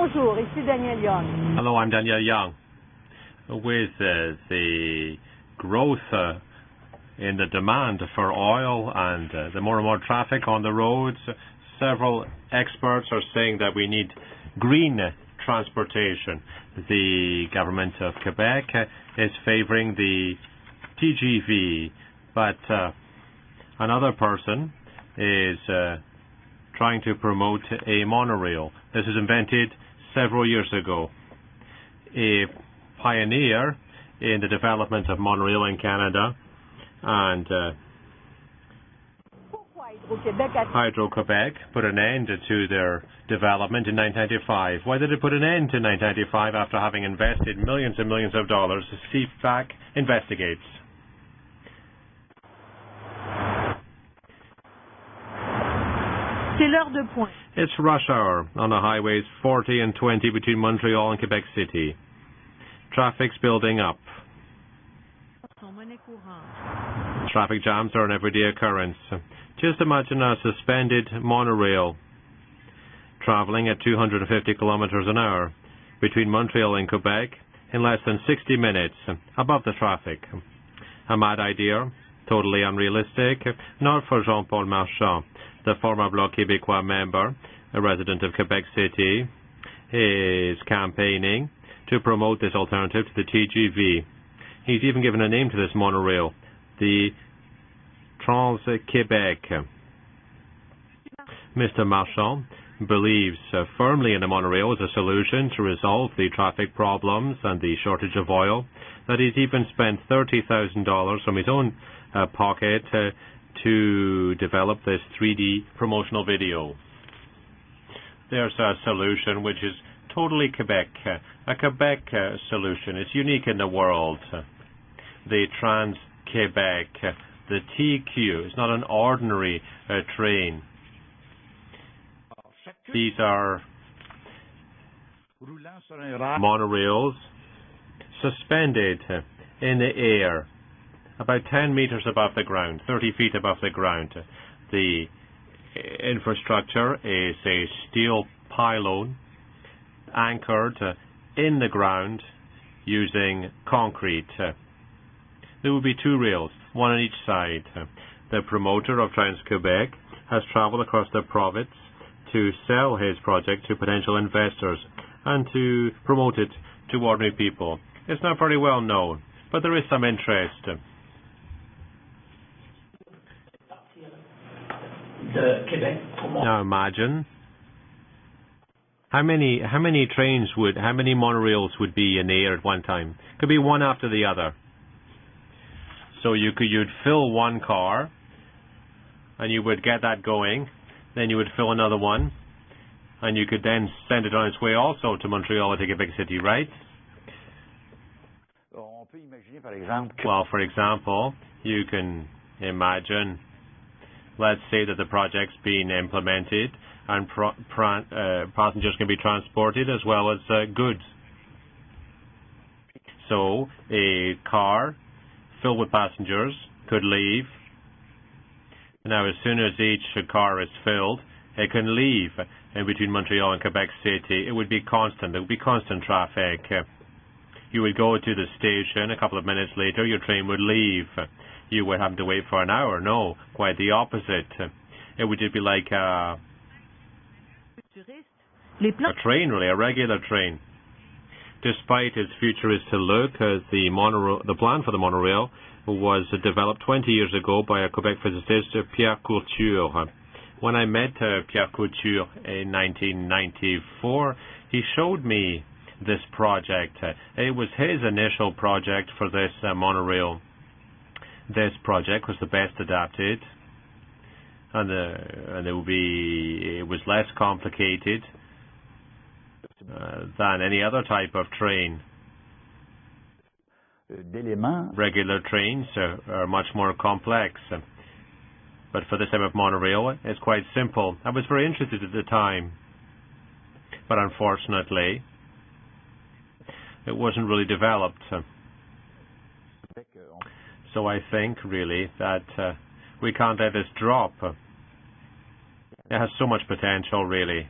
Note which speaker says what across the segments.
Speaker 1: Bonjour, ici Daniel Young.
Speaker 2: Hello, I'm Daniel Young. With the growth in the demand for oil and the more and more traffic on the roads, several experts are saying that we need green transportation. The government of Quebec is favouring the TGV, but another person is trying to promote a monorail. This was invented several years ago. A pioneer in the development of monorail in Canada, and Hydro-Québec put an end to their development in 1995. Why did it put an end to 1995 after having invested millions and millions of dollars? The CPAC investigates.
Speaker 1: C'est l'heure de pointe.
Speaker 2: It's rush hour on the highways 40 and 20 between Montreal and Quebec City. Traffic's building up. Traffic jams are an everyday occurrence. Just imagine a suspended monorail traveling at 250 kilometres an hour between Montreal and Quebec in less than 60 minutes above the traffic. A mad idea, totally unrealistic, not for Jean-Paul Marchand, the former Bloc Québécois member, a resident of Quebec City, is campaigning to promote this alternative to the TGV. He's even given a name to this monorail, the TrensQuébec. Mr. Marchand believes firmly in the monorail as a solution to resolve the traffic problems and the shortage of oil, that he's even spent $30,000 from his own pocket to develop this 3D promotional video. There's a solution which is totally Quebec, a Quebec solution. It's unique in the world. The TrensQuébec, the TQ, is not an ordinary train. These are monorails suspended in the air, about 10 meters above the ground, 30 feet above the ground. The infrastructure is a steel pylon anchored in the ground using concrete. There will be two rails, one on each side. The promoter of TrensQuébec has travelled across the province to sell his project to potential investors and to promote it to ordinary people. It's not very well known, but there is some interest. Now imagine how many monorails would be in the air at one time? Could be one after the other. So you'd fill one car, and you would get that going. Then you would fill another one, and you could then send it on its way also to Montreal or to Quebec City, right? Well, for example, you can imagine, let's say that the project's being implemented and passengers can be transported as well as goods. So a car filled with passengers could leave. Now, as soon as each car is filled, it can leave. In between Montreal and Quebec City, it would be constant. There would be constant traffic. You would go to the station, a couple of minutes later, your train would leave. You would have to wait for an hour. No, quite the opposite. It would just be like a train, really, a regular train. Despite its futuristic look, the plan for the monorail was developed 20 years ago by a Quebec physicist, Pierre Couture. When I met Pierre Couture in 1994, he showed me this project. It was his initial project for this monorail. This project was the best adapted, and it was less complicated than any other type of train. Regular trains are much more complex, but for this type of monorail, it's quite simple. I was very interested at the time, but unfortunately, it wasn't really developed. So I think, really, that we can't let this drop. It has so much potential, really.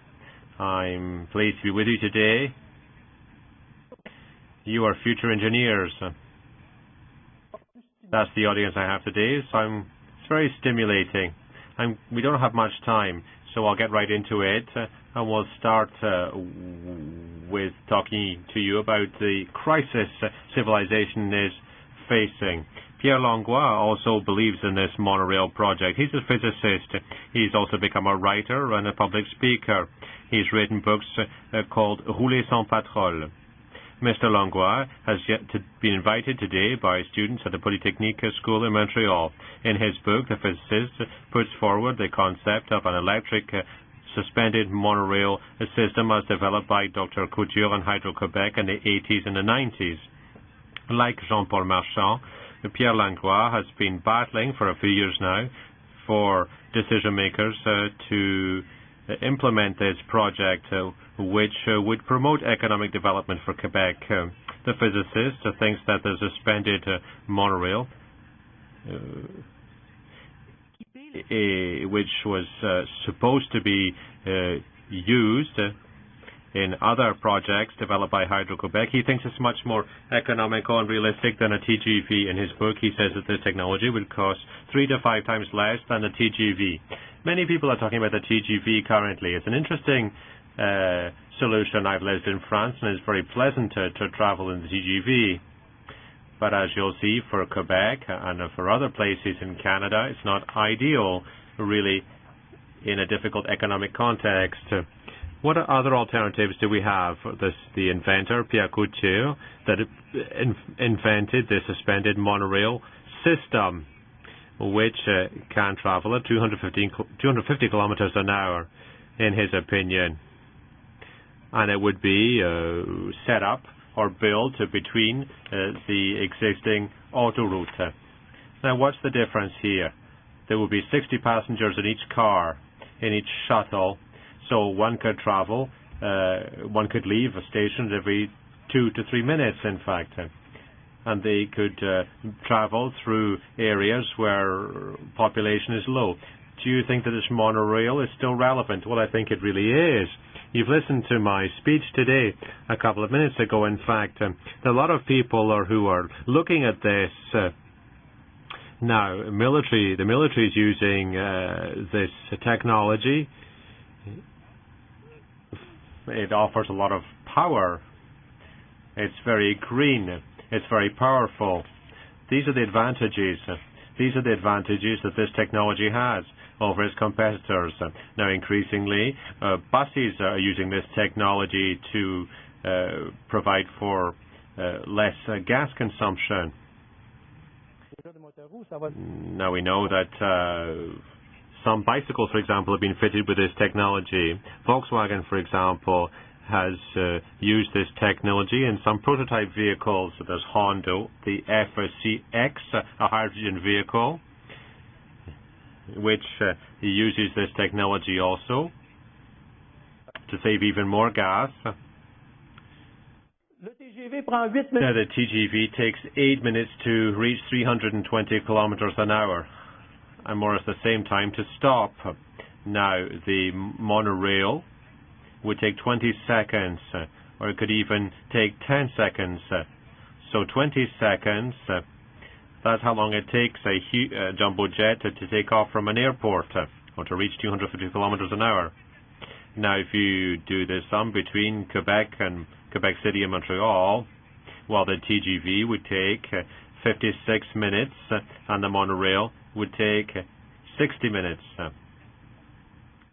Speaker 2: I'm pleased to be with you today. You are future engineers. That's the audience I have today, so it's very stimulating. We don't have much time, so I'll get right into it, and we'll start with talking to you about the crisis civilization is facing. Pierre Langlois also believes in this monorail project. He's a physicist. He's also become a writer and a public speaker. He's written books called Rouler sans pétrole. Mr. Langlois has yet to be invited today by students at the Polytechnique School in Montreal. In his book, the physicist puts forward the concept of an electric suspended monorail system as developed by Dr. Couture and Hydro-Québec in the 80s and the 90s. Like Jean-Paul Marchand, Pierre Langlois has been battling for a few years now for decision makers to implement this project, which would promote economic development for Quebec. The physicist thinks that the suspended monorail, which was supposed to be used in other projects developed by Hydro-Québec, he thinks it's much more economical and realistic than a TGV. In his book, he says that this technology would cost 3 to 5 times less than a TGV. Many people are talking about the TGV currently. It's an interesting solution. I've lived in France, and it's very pleasant to travel in the TGV. But as you'll see, for Quebec and for other places in Canada, it's not ideal, really, in a difficult economic context. What other alternatives do we have? The inventor, Pierre Couture, that invented the suspended monorail system, which can travel at 250 kilometers an hour, in his opinion. And it would be set up or built between the existing autoroute. Now, what's the difference here? There will be 60 passengers in each car, in each shuttle, so one could travel, one could leave a station every 2 to 3 minutes, in fact. And they could travel through areas where population is low. Do you think that this monorail is still relevant? Well, I think it really is. You've listened to my speech today, a couple of minutes ago, in fact. There are a lot of people who are looking at this. Now, the military is using this technology. It offers a lot of power. It's very green. It's very powerful. These are the advantages. These are the advantages that this technology has over its competitors. Now, increasingly, buses are using this technology to provide for less gas consumption. Now, we know that some bicycles, for example, have been fitted with this technology. Volkswagen, for example, has used this technology in some prototype vehicles. So there's Honda, the FCX, a hydrogen vehicle, which uses this technology also to save even more gas. Now, the TGV takes 8 minutes to reach 320 kilometers an hour, and more or less the same time to stop. Now, the monorail would take 20 seconds, or it could even take 10 seconds. So 20 seconds, that's how long it takes a jumbo jet to take off from an airport, or to reach 250 kilometers an hour. Now, if you do the sum between Quebec and Quebec City and Montreal, well, the TGV would take 56 minutes, and the monorail would take 60 minutes.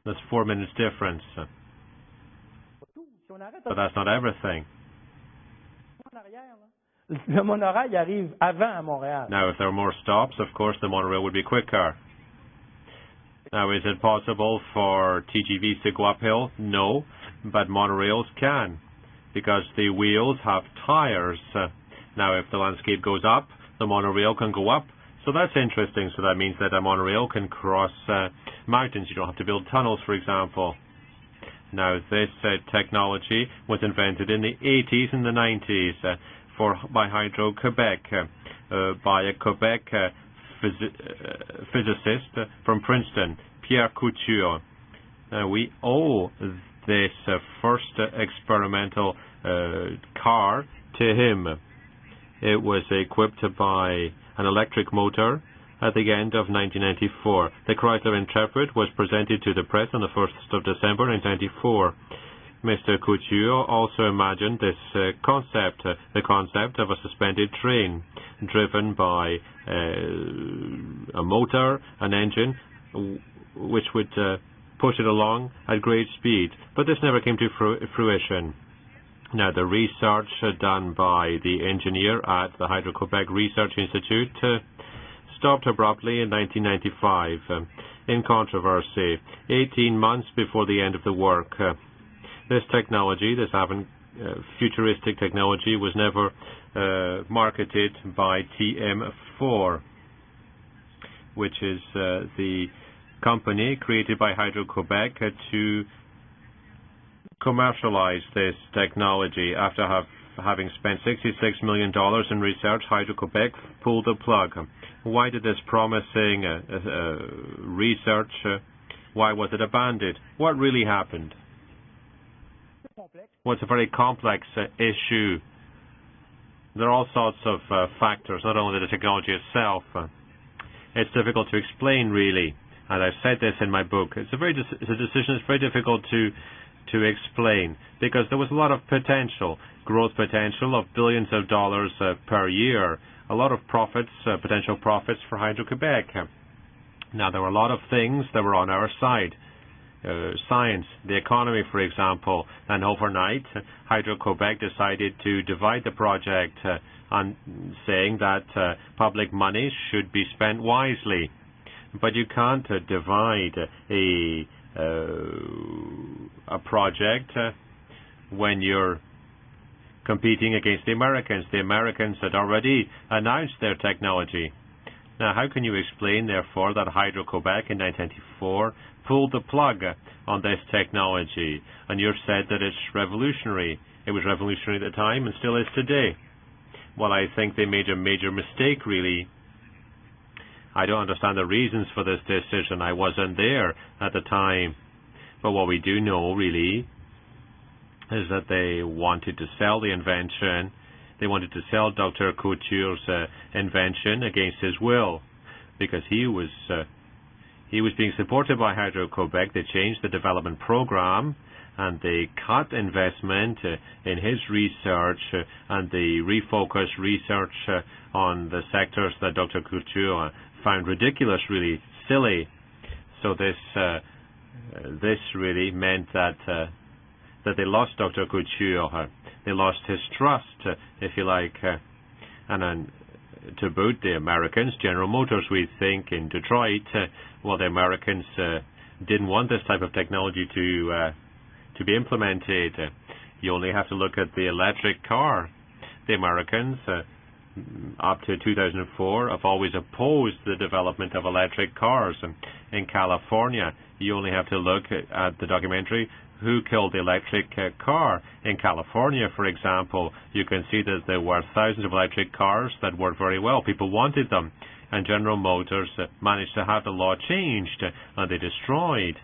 Speaker 2: There's 4 minutes difference. But that's not everything. Now, if there are more stops, of course, the monorail would be quicker. Now, is it possible for TGVs to go uphill? No, but monorails can, because the wheels have tires. Now, if the landscape goes up, the monorail can go up. So that's interesting. So that means that a monorail can cross mountains. You don't have to build tunnels, for example. Now, this technology was invented in the 80s and the 90s by Hydro-Québec, by a Quebec physicist from Princeton, Pierre Couture. We owe this first experimental car to him. It was equipped by an electric motor at the end of 1994. The Chrysler Intrepid was presented to the press on the 1st of December 1994. Mr. Couture also imagined this concept, the concept of a suspended train driven by a motor, an engine, which would push it along at great speed. But this never came to fruition. Now, the research done by the engineer at the Hydro-Québec Research Institute stopped abruptly in 1995 in controversy, 18 months before the end of the work. This technology, this futuristic technology, was never marketed by TM4, which is the company created by Hydro-Québec to commercialize this technology. After having spent $66 million in research, Hydro-Québec pulled the plug. Why did this promising research, why was it abandoned? What really happened? Well, it's a very complex issue. There are all sorts of factors, not only the technology itself. It's difficult to explain, really. And I've said this in my book. It's a decision that's very difficult to explain, because there was a lot of potential, growth potential of billions of dollars per year, a lot of profits, potential profits for Hydro-Québec. Now, there were a lot of things that were on our side. Science, the economy, for example, and overnight, Hydro-Québec decided to divide the project on saying that public money should be spent wisely. But you can't divide a project when you're competing against the Americans. The Americans had already announced their technology. Now, how can you explain, therefore, that Hydro-Québec in 1994 pulled the plug on this technology? And you've said that it's revolutionary. It was revolutionary at the time and still is today. Well, I think they made a major mistake, really. I don't understand the reasons for this decision. I wasn't there at the time. But what we do know, really, is that they wanted to sell the invention. They wanted to sell Dr. Couture's invention against his will, because he was being supported by Hydro-Québec. They changed the development program, and they cut investment in his research, and they refocused research on the sectors that Dr. Couture found ridiculous, really silly. So this really meant that they lost Dr. Couture. They lost his trust, if you like. And then, to boot, the Americans, General Motors, we think, in Detroit, well, the Americans didn't want this type of technology to be implemented. You only have to look at the electric car. The Americans, up to 2004, have always opposed the development of electric cars. In California, you only have to look at the documentary Who Killed the Electric Car. In California, for example, you can see that there were thousands of electric cars that worked very well. People wanted them, and General Motors managed to have the law changed, and they destroyed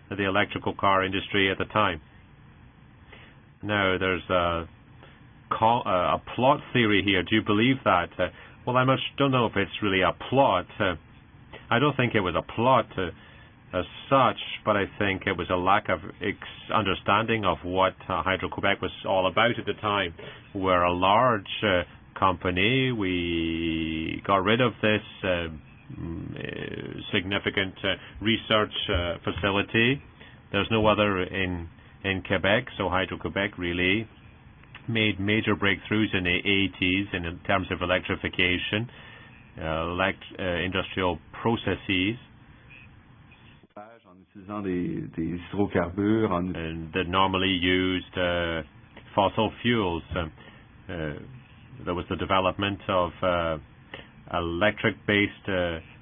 Speaker 2: the electrical car industry at the time. Now, there's a plot theory here. Do you believe that? Well, I don't know if it's really a plot. I don't think it was a plot as such, but I think it was a lack of understanding of what Hydro-Québec was all about at the time. We're a large company. We got rid of this significant research facility. There's no other in Quebec, so Hydro-Québec really made major breakthroughs in the 80s in terms of electrification, industrial processes, that normally used fossil fuels. There was the development of electric-based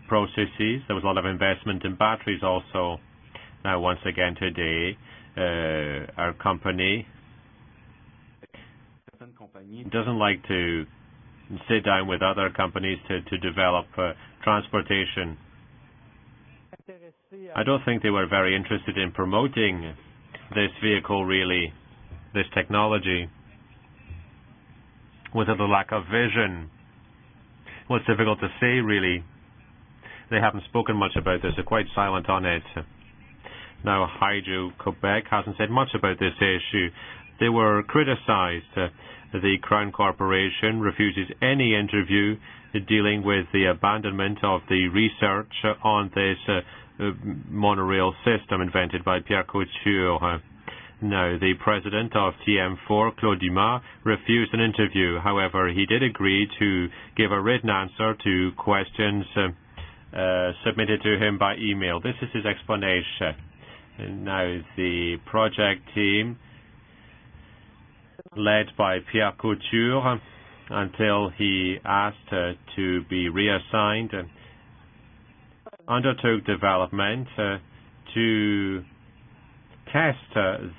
Speaker 2: processes. There was a lot of investment in batteries also. Now, once again today, our company doesn't like to sit down with other companies to develop transportation. I don't think they were very interested in promoting this vehicle really, this technology? Was it a lack of vision? Well, it's difficult to say, really. They haven't spoken much about this. They're quite silent on it. Now, Hydro-Québec hasn't said much about this issue. They were criticized. The Crown Corporation refuses any interview dealing with the abandonment of the research on this monorail system invented by Pierre Couture. Now, the president of TM4, Claude Dumas, refused an interview. However, he did agree to give a written answer to questions submitted to him by email. This is his explanation. Now, the project team, led by Pierre Couture, until he asked to be reassigned, undertook development to test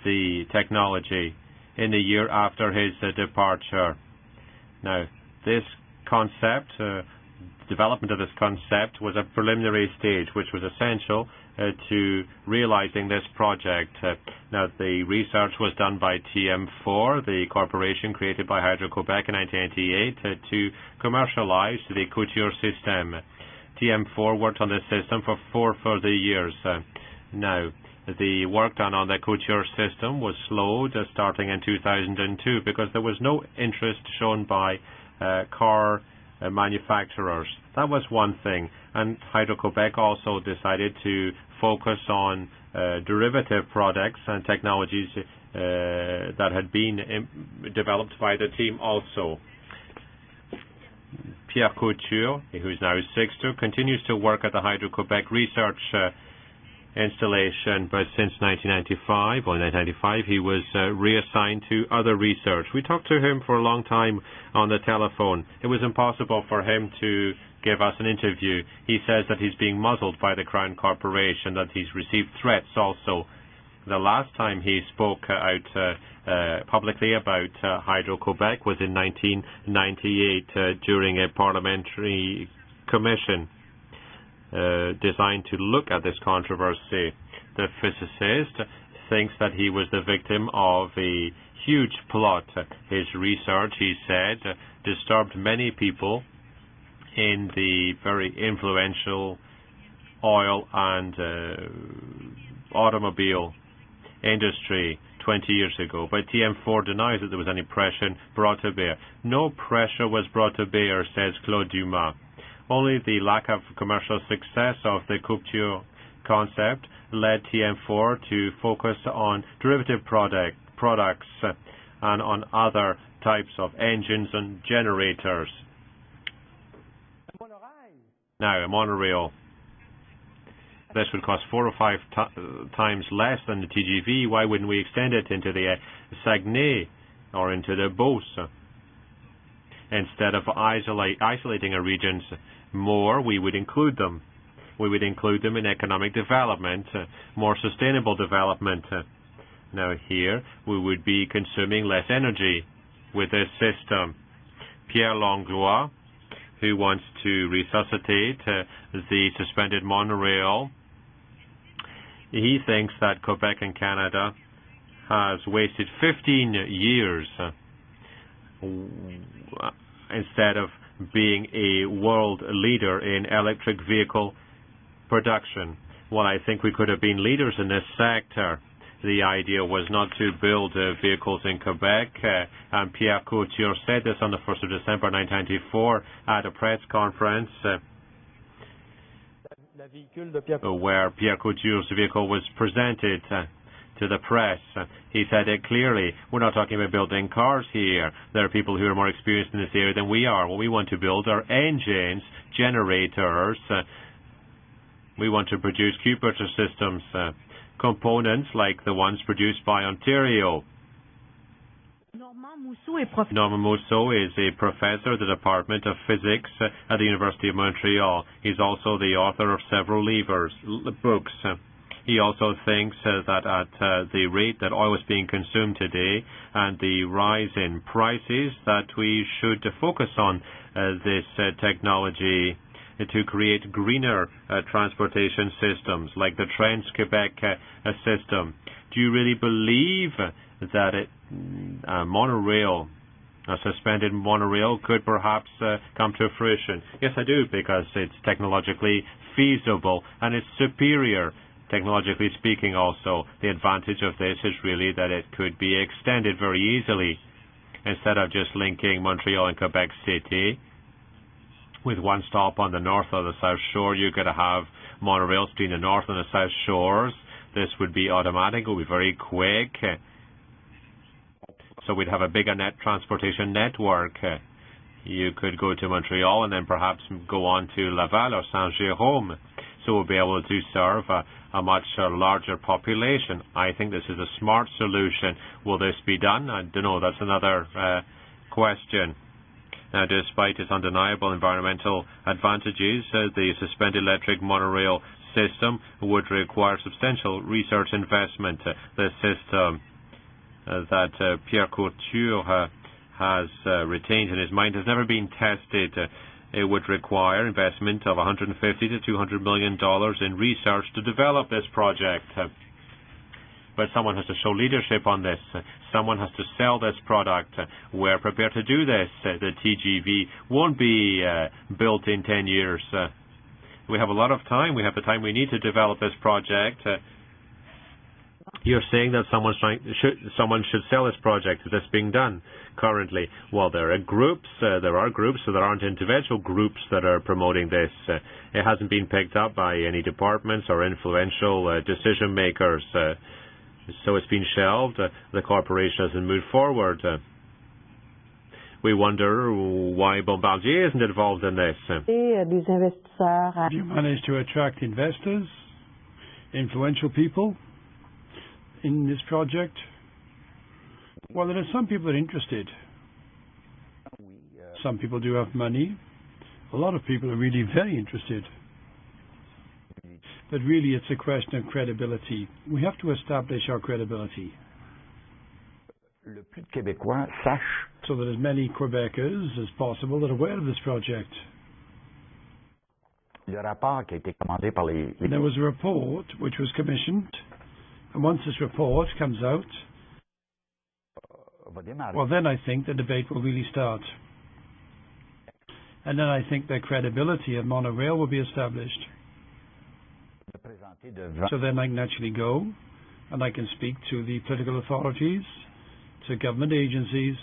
Speaker 2: the technology in the year after his departure. Now, this concept, development of this concept was a preliminary stage which was essential to realizing this project. Now, the research was done by TM4, the corporation created by Hydro-Québec in 1998 to commercialize the Couture system. TM4 worked on this system for 4 further years. Now, the work done on the Couture system was slowed starting in 2002 because there was no interest shown by car manufacturers. That was one thing. And Hydro-Québec also decided to focus on derivative products and technologies that had been developed by the team also. Pierre Couture, who's now 60, continues to work at the Hydro-Québec research installation, but since 1995, he was reassigned to other research. We talked to him for a long time on the telephone. It was impossible for him to give us an interview. He says that he's being muzzled by the Crown Corporation, that he's received threats also. The last time he spoke out publicly about Hydro-Québec was in 1998 during a parliamentary commission designed to look at this controversy. The physicist thinks that he was the victim of a huge plot. His research, he said, disturbed many people in the very influential oil and automobile industry 20 years ago. But TM4 denies that there was any pressure brought to bear. No pressure was brought to bear, says Claude Dumas. Only the lack of commercial success of the Couture concept led TM4 to focus on derivative products and on other types of engines and generators. Now, a monorail. This would cost 4 or 5 times less than the TGV. Why wouldn't we extend it into the Saguenay or into the Beauce? Instead of isolating our regions more, we would include them. We would include them in economic development, more sustainable development. Now here, we would be consuming less energy with this system. Pierre Langlois, who wants to resuscitate the suspended monorail, he thinks that Quebec and Canada has wasted 15 years instead of being a world leader in electric vehicle production. Well, I think we could have been leaders in this sector. The idea was not to build vehicles in Quebec, and Pierre Couture said this on the 1st of December 1994 at a press conference where Pierre Couture's vehicle was presented to the press. He said it clearly. We're not talking about building cars here. There are people who are more experienced in this area than we are. What we want to build are engines, generators. We want to produce kilometres systems, components like the ones produced by Ontario. Norman Mousseau is a professor at the Department of Physics at the University of Montreal. He's also the author of several books. He also thinks that at the rate that oil is being consumed today and the rise in prices, that we should focus on this technology to create greener transportation systems like the TrensQuébec system. Do you really believe that Monorail, a suspended monorail, could perhaps come to fruition? Yes, I do, because it's technologically feasible and it's superior. Technologically speaking also, the advantage of this is really that it could be extended very easily. Instead of just linking Montreal and Quebec City with one stop on the north or the south shore, you could have monorails between the north and the south shores. This would be automatic, it would be very quick. So we'd have a bigger net transportation network. You could go to Montreal and then perhaps go on to Laval or Saint-Jérôme. So we'll be able to serve a much larger population. I think this is a smart solution. Will this be done? I don't know. That's another question. Now, despite its undeniable environmental advantages, the suspended electric monorail system would require substantial research investment. The system that Pierre Couture has retained in his mind has never been tested. It would require investment of $150 to $200 million in research to develop this project. But someone has to show leadership on this. Someone has to sell this product. We're prepared to do this. The TGV won't be built in 10 years. We have a lot of time. We have the time we need to develop this project. You're saying that someone should sell this project. Is this being done currently? Well, there are groups, so there aren't individual groups that are promoting this. It hasn't been picked up by any departments or influential decision makers. So it's been shelved. The corporation hasn't moved forward. We wonder why Bombardier isn't involved in this.
Speaker 3: You managed to attract investors, influential people in this project? Well, there are some people that are interested. Some people do have money. A lot of people are really very interested. But really, it's a question of credibility. We have to establish our credibility.
Speaker 4: Le plus de Québécois sachent.
Speaker 3: So that as many Quebecers as possible are aware of this project.
Speaker 4: Le rapport qui a été commandé par les...
Speaker 3: There was a report which was commissioned. And once this report comes out, well, then I think the debate will really start. And then I think the credibility of Monorail will be established. So then I can actually go and I can speak to the political authorities, to government agencies.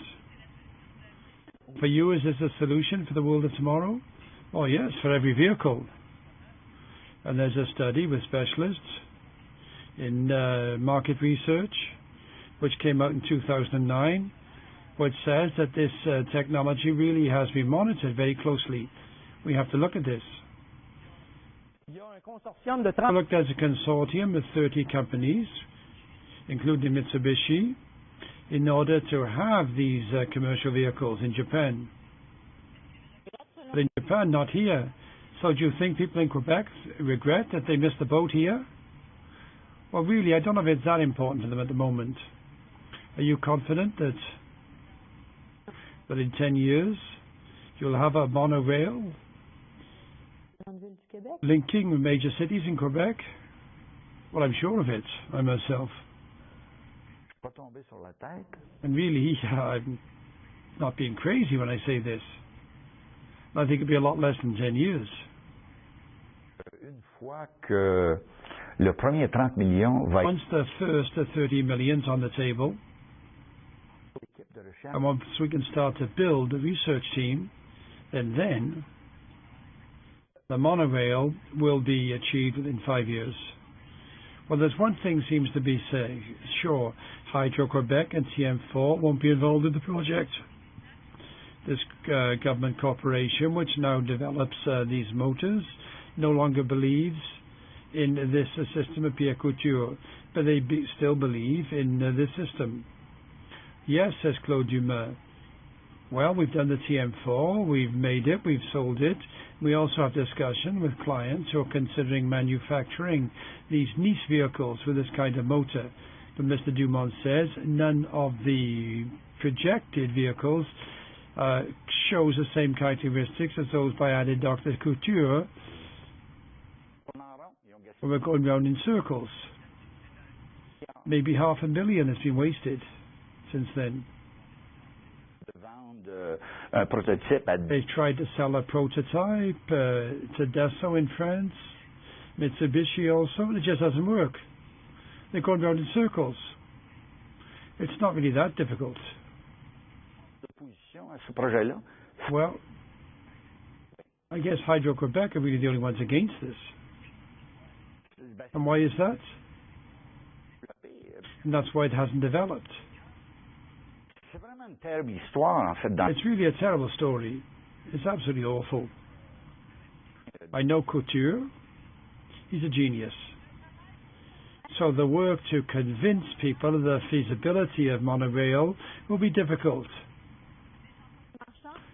Speaker 3: For you, is this a solution for the world of tomorrow? Oh, yes, for every vehicle. And there's a study with specialists in market research, which came out in 2009, which says that this technology really has been monitored very closely. We have to look at this. Look, there's a consortium of 30 companies, including Mitsubishi, in order to have these commercial vehicles in Japan. But in Japan, not here. So do you think people in Quebec regret that they missed the boat here? Well, really, I don't know if it's that important to them at the moment. Are you confident that in 10 years you'll have a monorail linking major cities in Quebec? Well, I'm sure of it, I myself. And really, I'm not being crazy when I say this. I think it'll be a lot less than 10 years.
Speaker 4: Une fois que le premier 30 millions va...
Speaker 3: Once the first 30 million's on the table, and once we can start to build a research team, then the monorail will be achieved within 5 years. Well, there's one thing seems to be sure. Hydro-Québec and TM4 won't be involved in the project. This government corporation, which now develops these motors, no longer believes in this system of Pierre Couture, but they still believe in this system. Yes, says Claude Dumas. Well, we've done the TM4, we've made it, we've sold it. We also have discussion with clients who are considering manufacturing these niche vehicles with this kind of motor. But Mr. Dumont says none of the projected vehicles shows the same characteristics as those by added Dr. Couture. We're going round in circles. Maybe $500,000 has been wasted since then. They tried to sell a prototype to Dassault in France, Mitsubishi also. It just doesn't work. They're going round in circles. It's not really that difficult. Well, I guess Hydro-Québec are really the only ones against this. And why is that? And that's why it hasn't developed. It's really a terrible story. It's absolutely awful. I know Couture. He's a genius. So the work to convince people of the feasibility of Monorail will be difficult.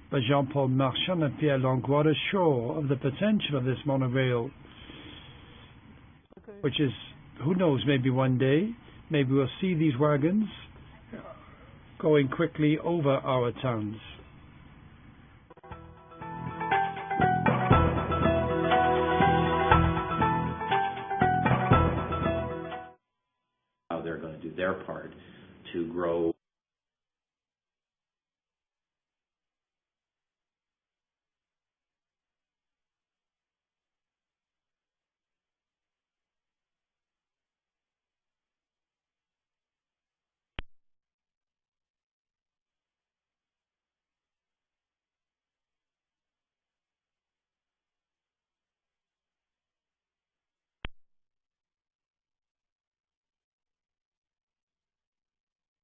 Speaker 3: But Jean-Paul Marchand and Pierre Couture are sure of the potential of this monorail, which is, who knows, maybe one day, maybe we'll see these wagons going quickly over our towns.